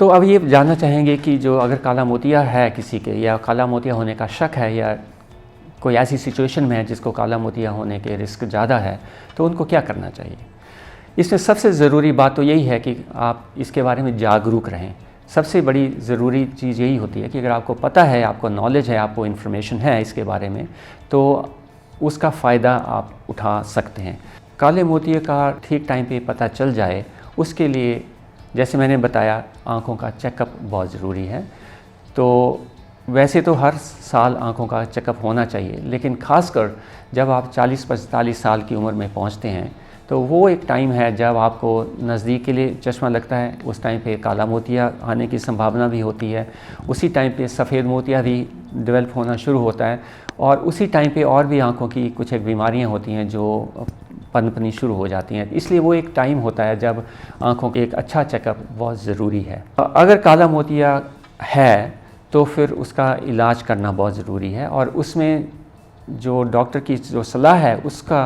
तो अब ये जानना चाहेंगे कि जो अगर काला मोतिया है किसी के, या काला मोतिया होने का शक है, या कोई ऐसी सिचुएशन में है जिसको काला मोतिया होने के रिस्क ज़्यादा है, तो उनको क्या करना चाहिए। इसमें सबसे ज़रूरी बात तो यही है कि आप इसके बारे में जागरूक रहें। सबसे बड़ी ज़रूरी चीज़ यही होती है कि अगर आपको पता है, आपको नॉलेज है, आपको इन्फॉर्मेशन है इसके बारे में, तो उसका फ़ायदा आप उठा सकते हैं। काले मोतिये का ठीक टाइम पे पता चल जाए, उसके लिए जैसे मैंने बताया, आँखों का चेकअप बहुत ज़रूरी है। तो वैसे तो हर साल आँखों का चेकअप होना चाहिए, लेकिन ख़ासकर जब आप 40-45 साल की उम्र में पहुँचते हैं, तो वो एक टाइम है जब आपको नज़दीक के लिए चश्मा लगता है। उस टाइम पे काला मोतिया आने की संभावना भी होती है। उसी टाइम पे सफ़ेद मोतिया भी डेवलप होना शुरू होता है, और उसी टाइम पे और भी आँखों की कुछ एक बीमारियाँ होती हैं जो पनपनी शुरू हो जाती हैं। इसलिए वो एक टाइम होता है जब आँखों के एक अच्छा चेकअप बहुत ज़रूरी है। अगर काला मोतिया है तो फिर उसका इलाज करना बहुत ज़रूरी है, और उसमें जो डॉक्टर की जो सलाह है उसका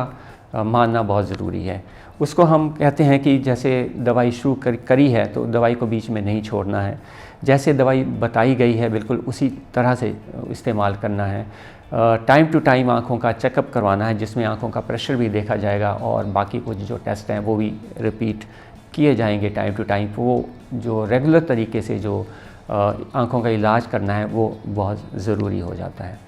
मानना बहुत ज़रूरी है। उसको हम कहते हैं कि जैसे दवाई शुरू करी है तो दवाई को बीच में नहीं छोड़ना है। जैसे दवाई बताई गई है बिल्कुल उसी तरह से इस्तेमाल करना है। टाइम टू टाइम आँखों का चेकअप करवाना है, जिसमें आँखों का प्रेशर भी देखा जाएगा, और बाकी कुछ जो टेस्ट हैं वो भी रिपीट किए जाएंगे टाइम टू टाइम। वो जो रेगुलर तरीके से जो आँखों का इलाज करना है वो बहुत ज़रूरी हो जाता है।